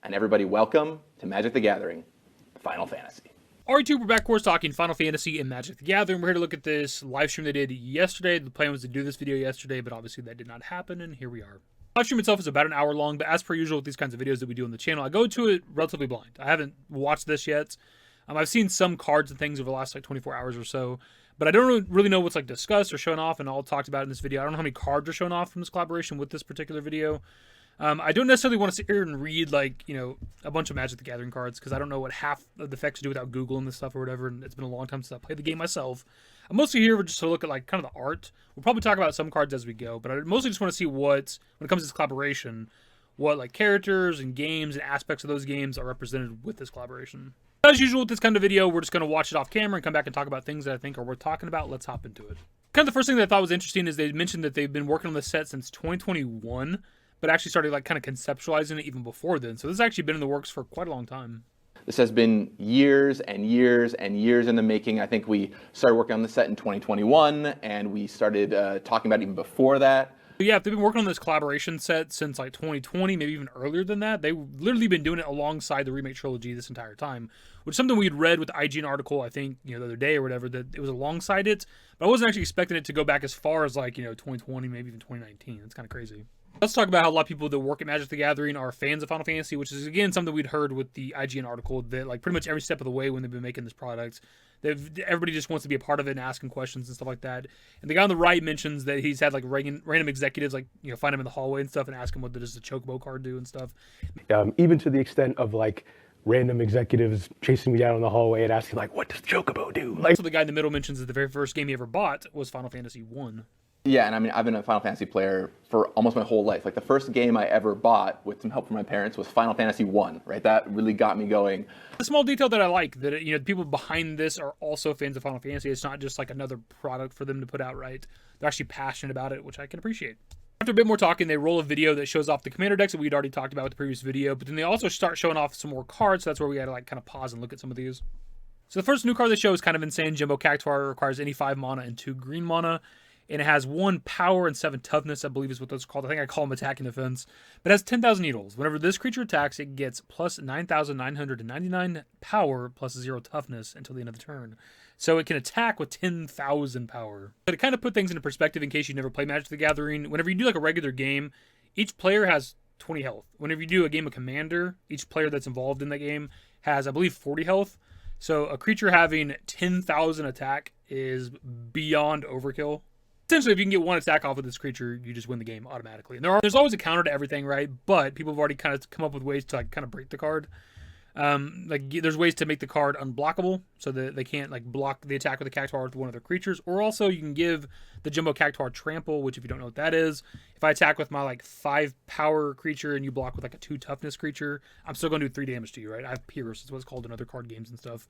and everybody welcome to Magic the Gathering, Final Fantasy. Alright, we're back, of course, talking Final Fantasy and Magic the Gathering. We're here to look at this live stream they did yesterday. The plan was to do this video yesterday, but obviously that did not happen, and here we are. The live stream itself is about an hour long, but as per usual with these kinds of videos that we do on the channel, I go to it relatively blind. I haven't watched this yet. I've seen some cards and things over the last 24 hours or so, but I don't really know what's discussed or shown off and all talked about in this video. I don't know how many cards are shown off from this collaboration with this particular video. I don't necessarily want to sit here and read, a bunch of Magic the Gathering cards, because I don't know what half of the effects do without Googling this stuff or whatever, and it's been a long time since I played the game myself. I'm mostly here just to look at, kind of the art. We'll probably talk about some cards as we go, but I mostly just want to see when it comes to this collaboration, what, characters and games and aspects of those games are represented with this collaboration. As usual with this kind of video, we're just going to watch it off camera and come back and talk about things that I think are worth talking about. Let's hop into it. Kind of the first thing that I thought was interesting is they mentioned that they've been working on this set since 2021, but actually started kind of conceptualizing it even before then. So this has actually been in the works for quite a long time. This has been years and years and years in the making. I think we started working on the set in 2021, and we started talking about it even before that. But yeah, they've been working on this collaboration set since 2020, maybe even earlier than that. They've literally been doing it alongside the remake trilogy this entire time, which is something we had read with the IGN article, I think, the other day or whatever, that it was alongside it. But I wasn't actually expecting it to go back as far as 2020, maybe even 2019. It's kind of crazy. Let's talk about how a lot of people that work at Magic the Gathering are fans of Final Fantasy, which is, again, something we'd heard with the IGN article, that pretty much every step of the way when they've been making this product, everybody just wants to be a part of it and asking questions and stuff like that. And the guy on the right mentions that he's had random executives find him in the hallway and stuff and ask him what does the Chocobo card do and stuff. Even to the extent of random executives chasing me down in the hallway and asking what does the Chocobo do? So the guy in the middle mentions that the very first game he ever bought was Final Fantasy 1. Yeah, and I mean, I've been a Final Fantasy player for almost my whole life. The first game I ever bought with some help from my parents was Final Fantasy 1, right? That really got me going. A small detail that I like, that the people behind this are also fans of Final Fantasy. It's not just another product for them to put out, right? They're actually passionate about it, which I can appreciate. After a bit more talking, they roll a video that shows off the commander decks that we'd already talked about with the previous video, but then they also start showing off some more cards, so that's where we had to kind of pause and look at some of these. So the first new card they show is kind of insane. Jumbo Cactuar. Requires any 5 mana and 2 green mana. And it has 1 power and 7 toughness, I believe is what those are called. I think I call them attack and defense. But it has 10,000 needles. Whenever this creature attacks, it gets plus 9,999 power plus 0 toughness until the end of the turn. So it can attack with 10,000 power. But it kind of put things into perspective in case you never play Magic the Gathering. Whenever you do a regular game, each player has 20 health. Whenever you do a game of Commander, each player that's involved in that game has, I believe, 40 health. So a creature having 10,000 attack is beyond overkill. Essentially, if you can get 1 attack off of this creature, you just win the game automatically. And there's always a counter to everything, right? But people have already kind of come up with ways to kind of break the card. There's ways to make the card unblockable, so that they can't block the attack with the Cactuar with one of their creatures. Or also, you can give the Jumbo Cactuar Trample, which if you don't know what that is, if I attack with my 5 power creature and you block with a 2 toughness creature, I'm still going to do 3 damage to you, right? I have Pierce, it's what it's called in other card games and stuff.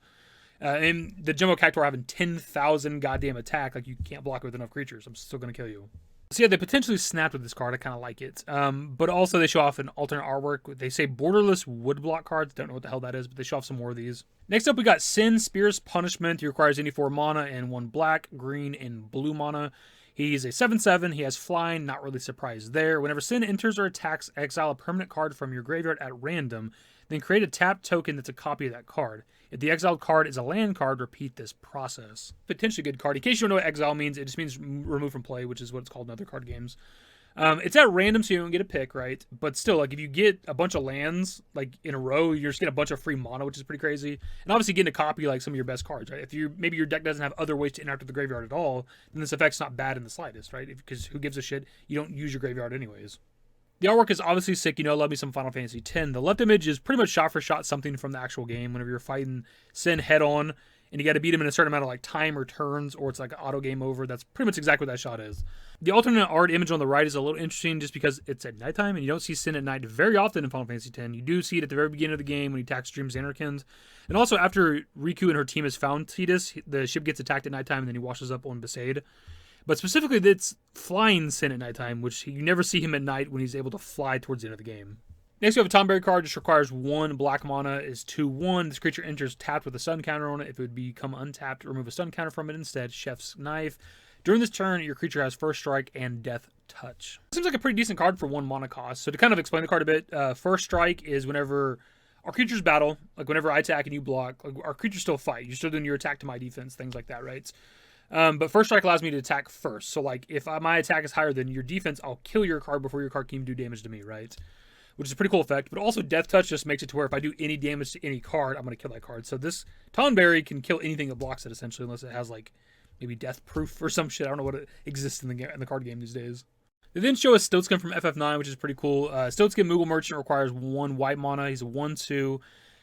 And the Jumbo Cactuar having 10,000 goddamn attack, you can't block it with enough creatures. I'm still going to kill you. So yeah, they potentially snapped with this card. I kind of like it. But also they show off an alternate artwork. They say borderless woodblock cards. Don't know what the hell that is, but they show off some more of these. Next up, we got Sin, Spear's Punishment. He requires any 4 mana and 1 black, green, and blue mana. He's a 7/7. He has flying. Not really surprised there. Whenever Sin enters or attacks, exile a permanent card from your graveyard at random. Then create a tapped token that's a copy of that card. If the exiled card is a land card, repeat this process. Potentially good card. In case you don't know what exile means, it just means remove from play, which is what it's called in other card games. It's at random, so you don't get a pick, right? But still, if you get a bunch of lands, in a row, you're just getting a bunch of free mana, which is pretty crazy. And obviously getting a copy, some of your best cards, right? If maybe your deck doesn't have other ways to interact with the graveyard at all, then this effect's not bad in the slightest, right? Because who gives a shit? You don't use your graveyard anyways. The artwork is obviously sick. Love me some Final Fantasy X. The left image is pretty much shot for shot something from the actual game. Whenever you're fighting Sin head on, and you got to beat him in a certain amount of time or turns, or it's an auto game over. That's pretty much exactly what that shot is. The alternate art image on the right is a little interesting just because it's at nighttime, and you don't see Sin at night very often in Final Fantasy X. You do see it at the very beginning of the game when he attacks Dream Xanarkand. And also after Riku and her team has found Tidus, the ship gets attacked at nighttime, and then he washes up on Besaid. But specifically, it's flying Sin at nighttime, which you never see him at night when he's able to fly towards the end of the game. Next, we have a Tomberry card. Just requires 1 black mana, is 2/1. This creature enters tapped with a stun counter on it. If it would become untapped, remove a stun counter from it instead. Chef's Knife. During this turn, your creature has first strike and death Touch. Seems like a pretty decent card for 1 mana cost. So to kind of explain the card a bit, First Strike is whenever our creatures battle, like whenever I attack and you block, like our creatures still fight. You're still doing your attack to my defense, things like that, right? But First Strike allows me to attack first. So like if my attack is higher than your defense, I'll kill your card before your card can even do damage to me, right? Which is a pretty cool effect. But also Death Touch just makes it to where if I do any damage to any card, I'm going to kill that card. So this Tonberry can kill anything that blocks it essentially, unless it has like maybe death proof or some shit. I don't know what it exists in the card game these days. They then show us Stiltskin from FF9, which is pretty cool. Stiltskin Moogle Merchant requires 1 white mana. He's a 1/2.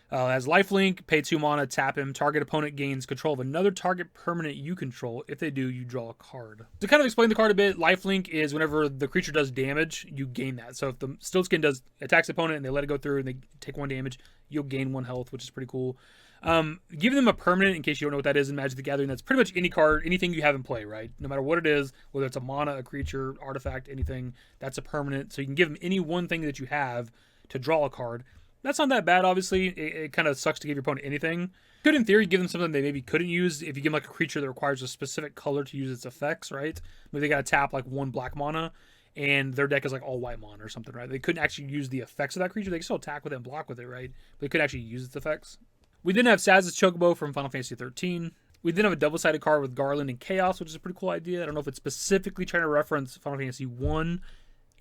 Has lifelink, pay 2 mana, tap him. Target opponent gains control of another target permanent you control. If they do, you draw a card. To kind of explain the card a bit, lifelink is whenever the creature does damage, you gain that. So if the Stiltskin attacks the opponent and they let it go through and they take 1 damage, you'll gain 1 health, which is pretty cool. Giving them a permanent, in case you don't know what that is in Magic the Gathering, that's pretty much any card, anything you have in play, right? No matter what it is, whether it's a mana, a creature, artifact, anything, that's a permanent. So you can give them any one thing that you have to draw a card. That's not that bad, obviously. It kind of sucks to give your opponent anything. Could, in theory, give them something they maybe couldn't use if you give them like a creature that requires a specific color to use its effects, right? Maybe they got to tap like 1 black mana, and their deck is like all white mana or something, right? They couldn't actually use the effects of that creature. They can still attack with it and block with it, right? But they couldn't actually use its effects. We then have Saz's Chocobo from Final Fantasy 13. We then have a double-sided card with Garland and Chaos, which is a pretty cool idea. I don't know if it's specifically trying to reference Final Fantasy 1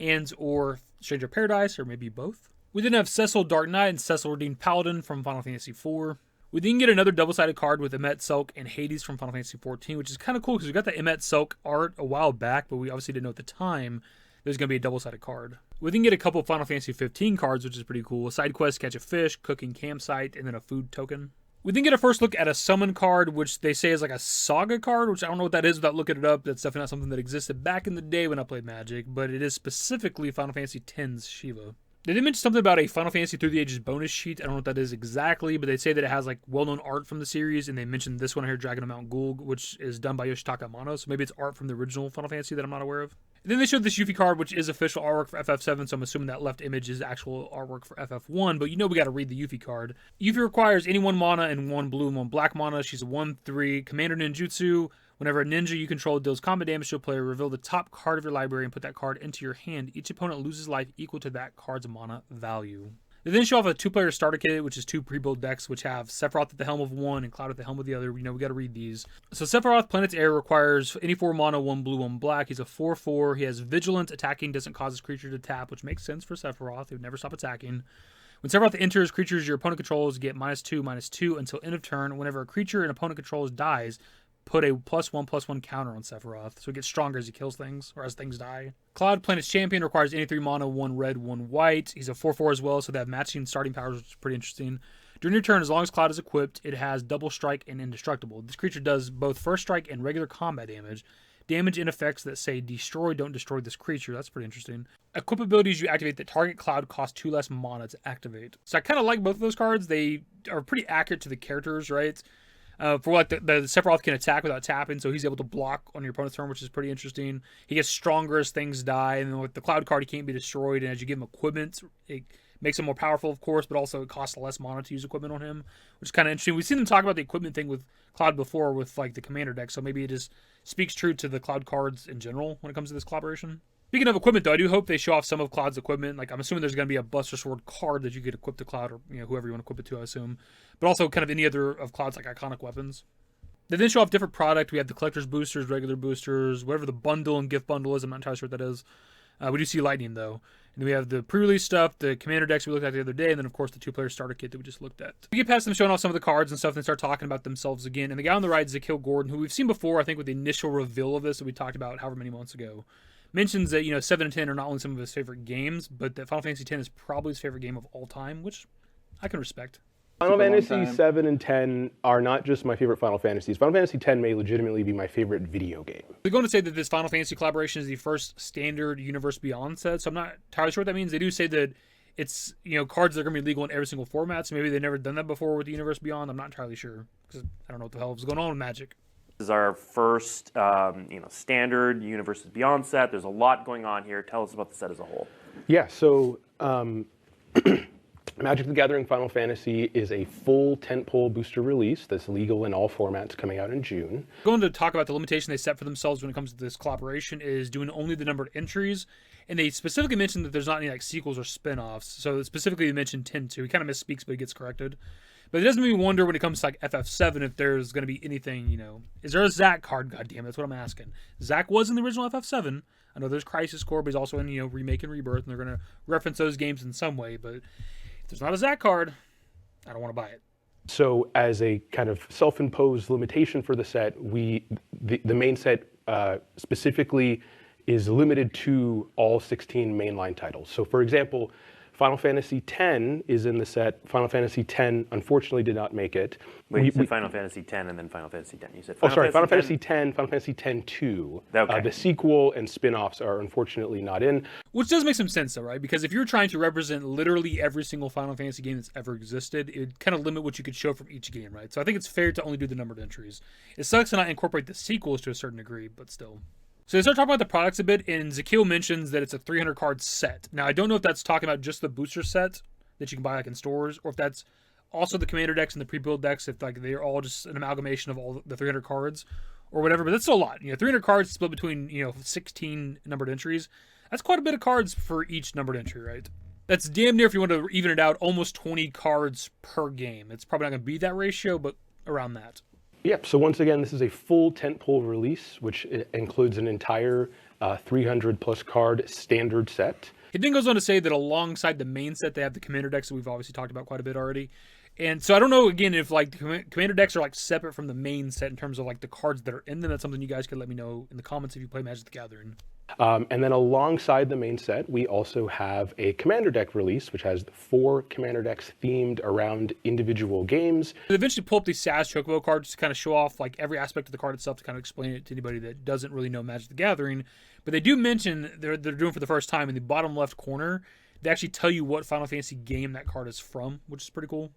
and or Stranger Paradise, or maybe both. We then have Cecil Dark Knight and Cecil Redeemed Paladin from Final Fantasy 4. We then get another double-sided card with Emet Selk and Hades from Final Fantasy 14, which is kind of cool because we got the Emet Selk art a while back, but we obviously didn't know at the time there's going to be a double-sided card. We then get a couple of Final Fantasy 15 cards, which is pretty cool. A side quest, Catch a Fish, Cooking Campsite, and then a food token. We then get a first look at a summon card, which they say is like a saga card, which I don't know what that is without looking it up. That's definitely not something that existed back in the day when I played Magic, but it is specifically Final Fantasy X's Shiva. They did mention something about a Final Fantasy Through the Ages bonus sheet. I don't know what that is exactly, but they say that it has like well-known art from the series, and they mentioned this one here, Dragon of Mount Gulg, which is done by Yoshitaka Amano, so maybe it's art from the original Final Fantasy that I'm not aware of. And then they showed this Yuffie card, which is official artwork for FF7, so I'm assuming that left image is actual artwork for FF1, but you know we got to read the Yuffie card. Yuffie requires any 1 mana and 1 blue and 1 black mana. She's a 1/3 Commander Ninjutsu. Whenever a ninja you control deals combat damage to a player, reveal the top card of your library and put that card into your hand. Each opponent loses life equal to that card's mana value. They then show off a 2-player starter kit, which is 2 pre-built decks, which have Sephiroth at the helm of one and Cloud at the helm of the other. You know, we got to read these. So Sephiroth, Planet's Heir, requires any 4 mana, 1 blue, 1 black. He's a 4/4. He has Vigilance. Attacking doesn't cause his creature to tap, which makes sense for Sephiroth. He would never stop attacking. When Sephiroth enters, creatures your opponent controls get -2/-2 until end of turn. Whenever a creature an opponent controls dies, put a +1/+1 counter on Sephiroth, so it gets stronger as he kills things, or as things die. Cloud, Planet's Champion, requires any 3 mana, 1 red, 1 white. He's a 4/4 as well, so they have matching starting powers, which is pretty interesting. During your turn, as long as Cloud is equipped, it has double strike and indestructible. This creature does both first strike and regular combat damage. Damage in effects that say destroy don't destroy this creature. That's pretty interesting. Equip abilities you activate that target Cloud cost 2 less mana to activate. So I kind of like both of those cards. They are pretty accurate to the characters, right? For what the Sephiroth can attack without tapping, so he's able to block on your opponent's turn, which is pretty interesting. He gets stronger as things die, and then with the Cloud card, he can't be destroyed. And as you give him equipment, it makes him more powerful, of course, but also it costs less mana to use equipment on him, which is kind of interesting. We've seen them talk about the equipment thing with Cloud before with like the Commander deck, so maybe it just speaks true to the Cloud cards in general when it comes to this collaboration. Speaking of equipment, though, I do hope they show off some of Cloud's equipment. Like, I'm assuming there's going to be a Buster Sword card that you could equip to Cloud, or whoever you want to equip it to, I assume. But also kind of any other of Cloud's like iconic weapons. They then show off different product. We have the collector's boosters, regular boosters, whatever the bundle and gift bundle is. I'm not entirely sure what that is. We do see Lightning, though. And then we have the pre-release stuff, the Commander decks we looked at the other day, and then, of course, the 2-player starter kit that we just looked at. We get past them showing off some of the cards and stuff, and they start talking about themselves again. And the guy on the right is Zakil Gordon, who we've seen before, I think, with the initial reveal of this that we talked about however many months ago. Mentions that, 7 and 10 are not only some of his favorite games, but that Final Fantasy X is probably his favorite game of all time, which I can respect. Final Fantasy 7 and 10 are not just my favorite Final Fantasies. Final Fantasy 10 may legitimately be my favorite video game. They're going to say that this Final Fantasy collaboration is the first standard Universe Beyond set, so I'm not entirely sure what that means. They do say that it's, cards that are going to be legal in every single format, so maybe they've never done that before with the Universe Beyond. I'm not entirely sure, because I don't know what the hell is going on with Magic. This is our first, standard Universes Beyond set. There's a lot going on here. Tell us about the set as a whole. Yeah, so Magic the Gathering Final Fantasy is a full tentpole booster release that's legal in all formats coming out in June. Going to talk about the limitation they set for themselves when it comes to this collaboration is doing only the numbered entries. And they specifically mentioned that there's not any like sequels or spin-offs. So specifically they mentioned 10-2. He kind of misspeaks, but he gets corrected. But it doesn't make me wonder when it comes to like FF7 if there's going to be anything, you know. Is there a Zack card? God damn, that's what I'm asking. Zack was in the original FF7. I know there's Crisis Core, but he's also in, you know, Remake and Rebirth, and they're going to reference those games in some way. But if there's not a Zack card, I don't want to buy it. So as a kind of self-imposed limitation for the set, the main set specifically is limited to all 16 mainline titles. So for example, Final Fantasy X is in the set. Final Fantasy X unfortunately did not make it. Wait, you said Final Fantasy X and then Final Fantasy X. You said Final Fantasy X, Final Fantasy X-2. Okay. The sequel and spin-offs are unfortunately not in. Which does make some sense though, right? Because if you're trying to represent literally every single Final Fantasy game that's ever existed, it would kind of limit what you could show from each game, right? So I think it's fair to only do the numbered entries. It sucks to not incorporate the sequels to a certain degree, but still. So they start talking about the products a bit, and Zakil mentions that it's a 300 card set. Now, I don't know if that's talking about just the booster set that you can buy like in stores, or if that's also the Commander decks and the pre-built decks, if like they're all just an amalgamation of all the 300 cards or whatever. But that's still a lot. You know, 300 cards split between, you know, 16 numbered entries. That's quite a bit of cards for each numbered entry, right? That's damn near, if you want to even it out, almost 20 cards per game. It's probably not going to be that ratio, but around that. Yep, so once again, this is a full tentpole release, which includes an entire 300 plus card standard set. It then goes on to say that alongside the main set, they have the Commander decks that we've obviously talked about quite a bit already. And so I don't know, again, if like the Commander decks are like separate from the main set in terms of like the cards that are in them. That's something you guys could let me know in the comments if you play Magic the Gathering. And then alongside the main set, we also have a Commander deck release, which has 4 Commander decks themed around individual games. They eventually pull up these SAS Chocobo cards to kind of show off like every aspect of the card itself to kind of explain it to anybody that doesn't really know Magic the Gathering. But they do mention they're doing for the first time in the bottom left corner, they actually tell you what Final Fantasy game that card is from, which is pretty cool.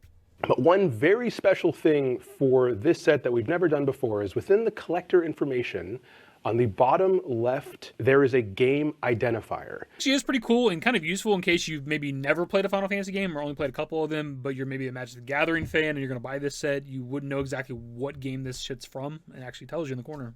But one very special thing for this set that we've never done before is within the collector information, on the bottom left, there is a game identifier. Actually, it's pretty cool and kind of useful in case you've maybe never played a Final Fantasy game or only played a couple of them, but you're maybe a Magic the Gathering fan and you're going to buy this set. You wouldn't know exactly what game this shit's from, and it actually tells you in the corner.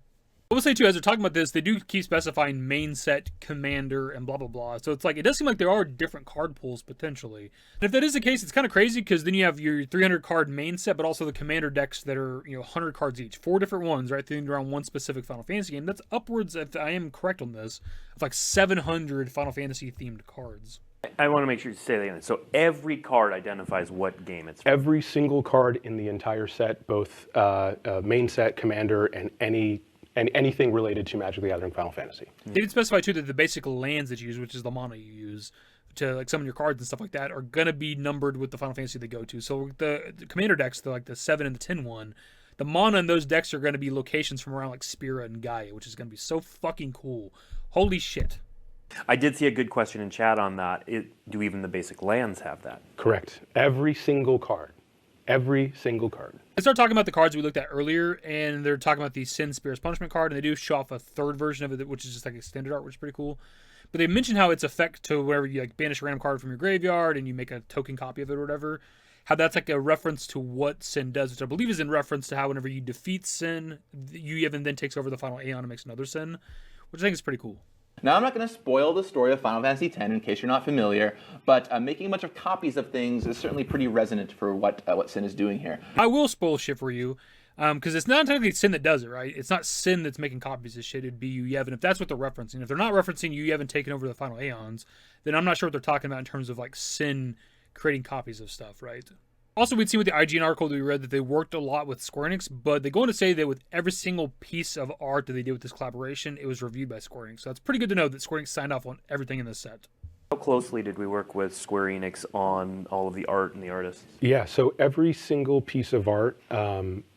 I will say, too, as they're talking about this, they do keep specifying main set, commander, and blah, blah, blah. So it's like, it does seem like there are different card pools, potentially. And if that is the case, it's kind of crazy, because then you have your 300-card main set, but also the commander decks that are, you know, 100 cards each. 4 different ones, right, themed around one specific Final Fantasy game. That's upwards, if I am correct on this, of like 700 Final Fantasy-themed cards. I want to make sure you say that again. So every card identifies what game it's from. Every single card in the entire set, both main set, commander, and anything related to Magic the Gathering Final Fantasy. They did specify, too, that the basic lands that you use, which is the mana you use to like summon your cards and stuff like that, are going to be numbered with the Final Fantasy they go to. So the commander decks, like the 7 and the 10 one, the mana in those decks are going to be locations from around like Spira and Gaia, which is going to be so fucking cool. Holy shit. I did see a good question in chat on that. Do even the basic lands have that? Correct. Every single card. Every single card. They start talking about the cards we looked at earlier, and they're talking about the Sin Spear's Punishment card, and they do show off a third version of it, which is just like extended art, which is pretty cool. But they mention how its effect to wherever you like banish a random card from your graveyard and you make a token copy of it or whatever, how that's like a reference to what Sin does, which I believe is in reference to how whenever you defeat Sin, you even then takes over the final Aeon and makes another Sin, which I think is pretty cool. Now, I'm not going to spoil the story of Final Fantasy X in case you're not familiar, but making a bunch of copies of things is certainly pretty resonant for what Sin is doing here. I will spoil shit for you, because it's not technically Sin that does it, right? It's not Sin that's making copies of shit. It'd be Yevon, if that's what they're referencing. If they're not referencing Yevon taking over the final Aeons, then I'm not sure what they're talking about in terms of like Sin creating copies of stuff, right? Also, we'd seen with the IGN article that we read that they worked a lot with Square Enix, but they go on to say that with every single piece of art that they did with this collaboration, it was reviewed by Square Enix. So that's pretty good to know that Square Enix signed off on everything in this set. How closely did we work with Square Enix on all of the art and the artists? Yeah, so every single piece of art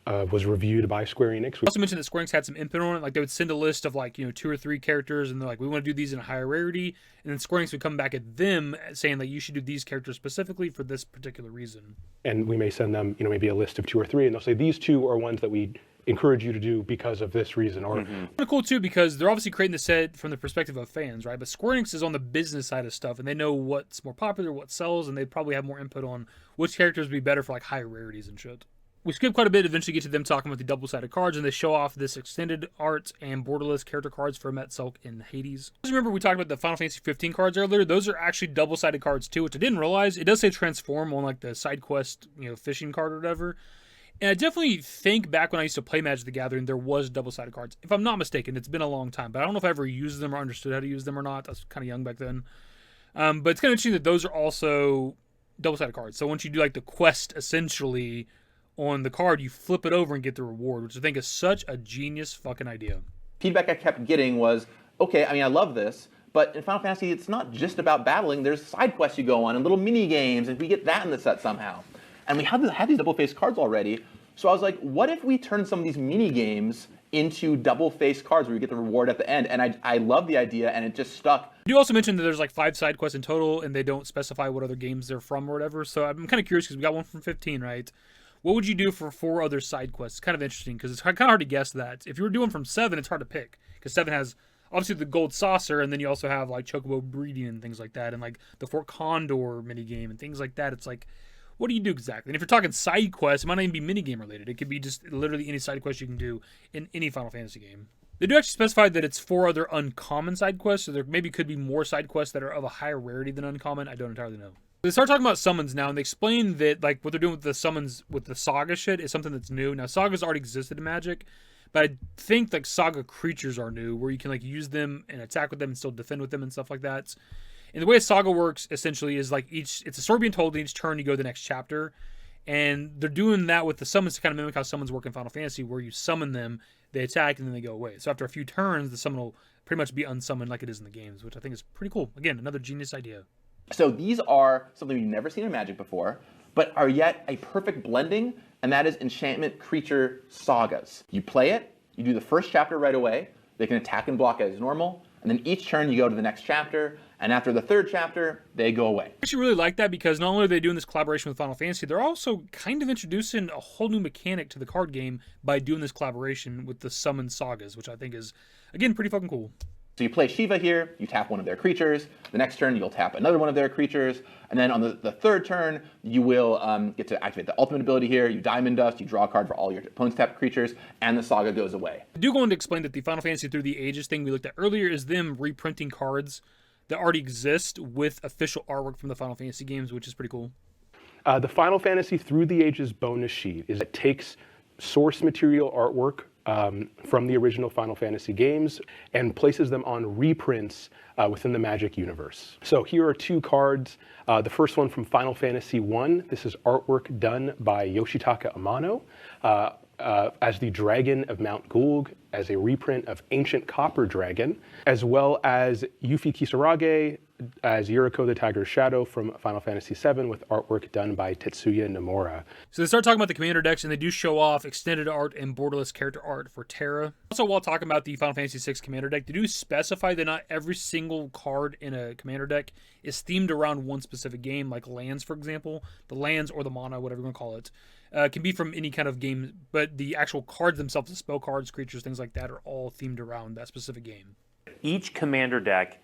was reviewed by Square Enix. I also mentioned that Square Enix had some input on it. Like they would send a list of like, 2 or 3 characters, and they're like, we want to do these in a higher rarity. And then Square Enix would come back at them saying that you should do these characters specifically for this particular reason. And we may send them, maybe a list of 2 or 3, and they'll say these 2 are ones that we encourage you to do because of this reason. Or Kind of cool too, because they're obviously creating the set from the perspective of fans, right? But Square Enix is on the business side of stuff, and they know what's more popular, what sells, and they probably have more input on which characters would be better for like high rarities and shit. We skip quite a bit, eventually get to them talking about the double-sided cards, and they show off this extended art and borderless character cards for Metzelk in Hades. Remember we talked about the Final Fantasy 15 cards earlier? Those are actually double-sided cards too, which I didn't realize. It does say transform on like the side quest, fishing card or whatever. And I definitely think back when I used to play Magic the Gathering, there was double-sided cards. If I'm not mistaken, it's been a long time, but I don't know if I ever used them or understood how to use them or not. I was kind of young back then. But it's kind of interesting that those are also double-sided cards. So once you do like the quest, essentially, on the card, you flip it over and get the reward, which I think is such a genius fucking idea. Feedback I kept getting was, okay, I mean, I love this, but in Final Fantasy, it's not just about battling. There's side quests you go on and little mini games, and we get that in the set somehow. And we had these double-faced cards already, so I was like, what if we turn some of these mini games into double-faced cards where you get the reward at the end? And I love the idea, and it just stuck. You also mentioned that there's like 5 side quests in total, and they don't specify what other games they're from or whatever. So I'm kind of curious because we got one from 15, right? What would you do for 4 other side quests? It's kind of interesting because it's kind of hard to guess that. If you were doing from 7, it's hard to pick because 7 has obviously the gold saucer, and then you also have like chocobo breeding and things like that, and like the Fort Condor minigame and things like that. It's like, what do you do exactly? And if you're talking side quests, it might not even be minigame related. It could be just literally any side quest you can do in any Final Fantasy game. They do actually specify that it's 4 other uncommon side quests, so there maybe could be more side quests that are of a higher rarity than uncommon. I don't entirely know. They start talking about summons now, and they explain that like what they're doing with the summons with the Saga shit is something that's new. Now, Sagas already existed in Magic, but I think like Saga creatures are new, where you can like use them and attack with them and still defend with them and stuff like that. And the way a Saga works essentially is like it's a story being told, and each turn you go to the next chapter. And they're doing that with the summons to kind of mimic how summons work in Final Fantasy, where you summon them, they attack, and then they go away. So after a few turns, the summon will pretty much be unsummoned like it is in the games, which I think is pretty cool. Again, another genius idea. So these are something we've never seen in Magic before, but are yet a perfect blending, and that is enchantment creature sagas. You play it, you do the first chapter right away, they can attack and block as normal, and then each turn you go to the next chapter, and after the 3rd chapter, they go away. I actually really like that because not only are they doing this collaboration with Final Fantasy, they're also kind of introducing a whole new mechanic to the card game by doing this collaboration with the Summon Sagas, which I think is, again, pretty fucking cool. So you play Shiva here, you tap one of their creatures, the next turn you'll tap another one of their creatures, and then on the 3rd turn, you will get to activate the ultimate ability here, you Diamond Dust, you draw a card for all your opponent's tapped creatures, and the saga goes away. I do go on to explain that the Final Fantasy Through the Ages thing we looked at earlier is them reprinting cards that already exist with official artwork from the Final Fantasy games, which is pretty cool. The Final Fantasy Through the Ages bonus sheet is it takes source material artwork from the original Final Fantasy games and places them on reprints within the Magic universe. So here are 2 cards. The first one from Final Fantasy I. This is artwork done by Yoshitaka Amano as the Dragon of Mount Gulg, as a reprint of Ancient Copper Dragon, as well as Yuffie Kisarage as Yuriko the Tiger's Shadow from Final Fantasy VII with artwork done by Tetsuya Nomura. So they start talking about the Commander decks, and they do show off extended art and borderless character art for Terra. Also, while talking about the Final Fantasy VI Commander deck, they do specify that not every single card in a Commander deck is themed around one specific game, like lands, for example. The lands or the mana, whatever you want to call it, can be from any kind of game, but the actual cards themselves, the spell cards, creatures, things like that, are all themed around that specific game. Each Commander deck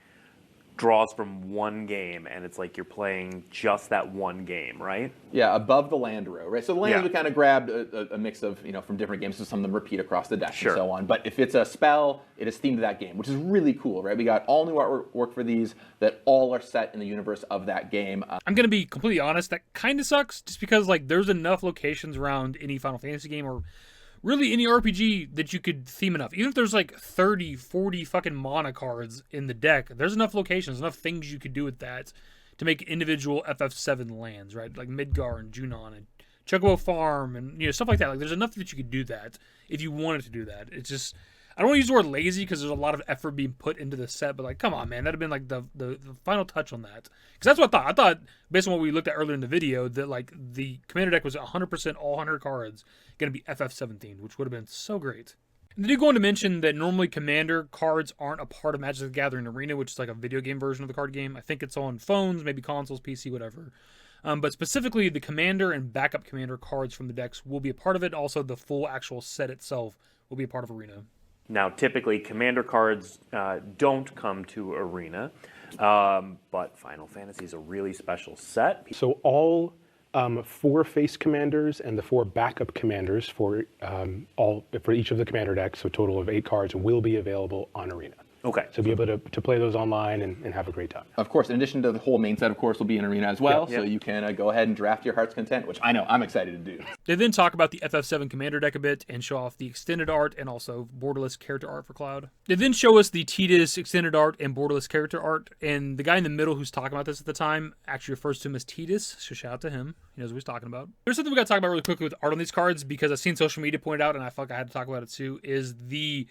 draws from one game, and it's like you're playing just that one game, right? Yeah, above the land row, right? So the lands Yeah. we kind of grabbed a mix of, from different games, so some of them repeat across the deck Sure. and so on. But if it's a spell, it is themed to that game, which is really cool, right? We got all new artwork for these that all are set in the universe of that game. I'm going to be completely honest, that kind of sucks, just because like there's enough locations around any Final Fantasy game, or really any RPG, that you could theme enough. Even if there's like 30, 40 fucking mana cards in the deck, there's enough locations, enough things you could do with that to make individual FF7 lands, right? Like Midgar and Junon and Chocobo Farm and stuff like that. Like there's enough that you could do that if you wanted to do that. It's just, I don't want to use the word lazy because there's a lot of effort being put into the set, but like, come on, man, that'd have been like the final touch on that. Because that's what I thought. I thought, based on what we looked at earlier in the video, that like the Commander deck was 100% all 100 cards going to be FF17, which would have been so great. And they do go on to mention that normally Commander cards aren't a part of Magic the Gathering Arena, which is like a video game version of the card game. I think it's on phones, maybe consoles, PC, whatever. But specifically, the Commander and backup Commander cards from the decks will be a part of it. Also, the full actual set itself will be a part of Arena. Now, typically, Commander cards don't come to Arena, but Final Fantasy is a really special set. So all 4 face commanders and the 4 backup commanders for each of the commander decks, so a total of 8 cards, will be available on Arena. Okay. So be able to play those online and have a great time. Of course, in addition to the whole main set, of course, will be in Arena as well, so you can go ahead and draft your heart's content, which I know I'm excited to do. They then talk about the FF7 Commander deck a bit and show off the extended art and also borderless character art for Cloud. They then show us the Tidus extended art and borderless character art, and the guy in the middle who's talking about this at the time actually refers to him as Tidus, so shout out to him. He knows what he's talking about. There's something we got to talk about really quickly with art on these cards, because I've seen social media point out, and I felt like I had to talk about it too, is the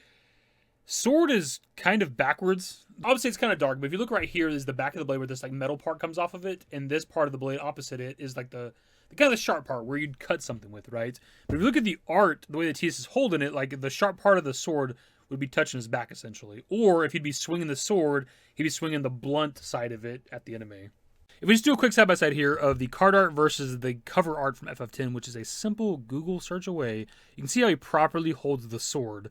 sword is kind of backwards. Obviously, it's kind of dark, but if you look right here, is the back of the blade where this like metal part comes off of it, and this part of the blade opposite it is like the kind of the sharp part where you'd cut something with, right? But if you look at the art, the way that Tidus is holding it, like the sharp part of the sword would be touching his back essentially. Or if he'd be swinging the sword, he'd be swinging the blunt side of it at the enemy. If we just do a quick side-by-side here of the card art versus the cover art from FF10, which is a simple Google search away, you can see how he properly holds the sword.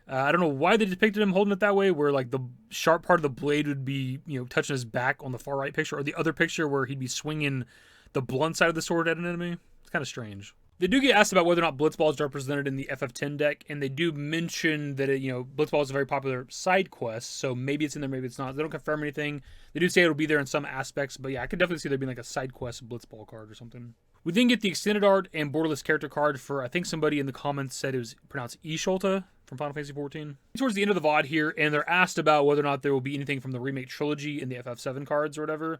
I don't know why they depicted him holding it that way, where like the sharp part of the blade would be, touching his back on the far right picture, or the other picture where he'd be swinging the blunt side of the sword at an enemy. It's kind of strange. They do get asked about whether or not Blitzball is represented in the FF10 deck, and they do mention that Blitzball is a very popular side quest, so maybe it's in there, maybe it's not. They don't confirm anything. They do say it'll be there in some aspects, but yeah, I could definitely see there being like a side quest Blitzball card or something. We then get the extended art and borderless character card for, I think somebody in the comments said it was pronounced Yoshitaka from Final Fantasy XIV. Towards the end of the VOD here, and they're asked about whether or not there will be anything from the remake trilogy in the FF7 cards or whatever.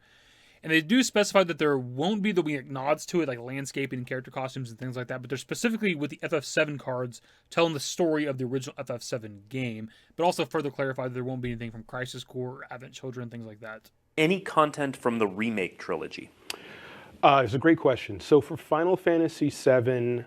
And they do specify that there'll be like nods to it, like landscaping and character costumes and things like that. But they're specifically with the FF7 cards telling the story of the original FF7 game. But also further clarify that there won't be anything from Crisis Core or Advent Children, things like that. Any content from the remake trilogy? It's a great question. So for Final Fantasy VII,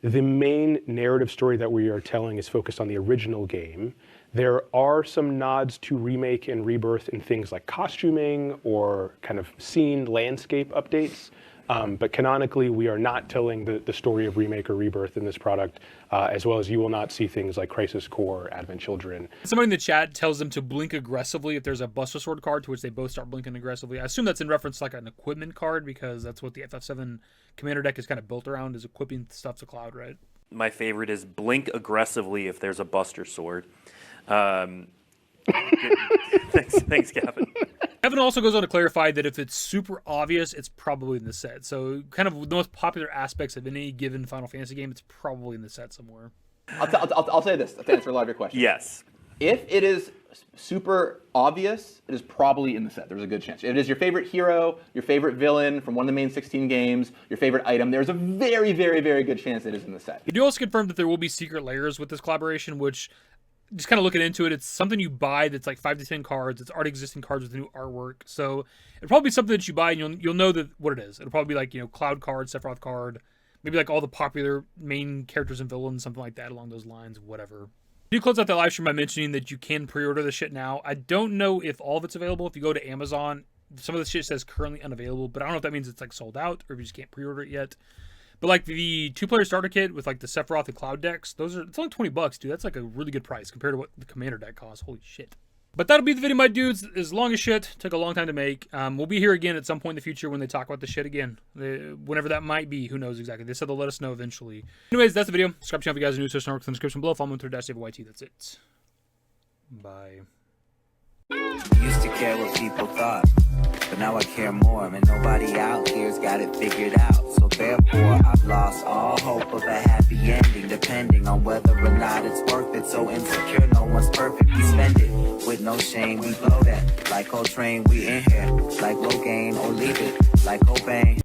the main narrative story that we are telling is focused on the original game. There are some nods to remake and rebirth in things like costuming or kind of scene landscape updates. But canonically, we are not telling the story of remake or rebirth in this product, as well as you will not see things like Crisis Core or Advent Children. Somebody in the chat tells them to blink aggressively if there's a Buster Sword card, to which they both start blinking aggressively. I assume that's in reference to like an equipment card, because that's what the FF7 Commander deck is kind of built around, is equipping stuff to Cloud, right? My favorite is blink aggressively if there's a Buster Sword. Thanks, Gavin. Kevin also goes on to clarify that if it's super obvious, it's probably in the set. So kind of the most popular aspects of any given Final Fantasy game, it's probably in the set somewhere. I'll say this to answer a lot of your questions. Yes. If it is super obvious, it is probably in the set. There's a good chance. If it is your favorite hero, your favorite villain from one of the main 16 games, your favorite item, there's a very, very, very good chance it is in the set. You do also confirm that there will be secret layers with this collaboration, which, just kind of looking into it, it's something you buy that's like 5 to 10 cards. It's already existing cards with new artwork. So it'll probably be something that you buy and you'll know that what it is. It'll probably be like, Cloud card, Sephiroth card, maybe like all the popular main characters and villains, something like that along those lines, whatever. We do close out that live stream by mentioning that you can pre-order the shit now. I don't know if all of it's available. If you go to Amazon, some of the shit says currently unavailable, but I don't know if that means it's like sold out or if you just can't pre-order it yet. But like the 2-player starter kit with like the Sephiroth and Cloud decks, it's only $20, dude. That's like a really good price compared to what the Commander deck costs. Holy shit. But that'll be the video, my dudes. It's long as shit. Took a long time to make. We'll be here again at some point in the future when they talk about the shit again. Whenever that might be, who knows exactly. They said they'll let us know eventually. Anyways, that's the video. Subscribe to the channel if you guys are new to the description below. Follow me on Twitter, @DaveYT. That's it. Bye. Used to care what people thought, but now I care more, and nobody out here's got it figured out. So therefore, I've lost all hope of a happy ending, depending on whether or not it's worth it. So insecure, no one's perfect. We spend it with no shame. We blow that like Coltrane. We in here like Low Gain, or leave it like Cobain.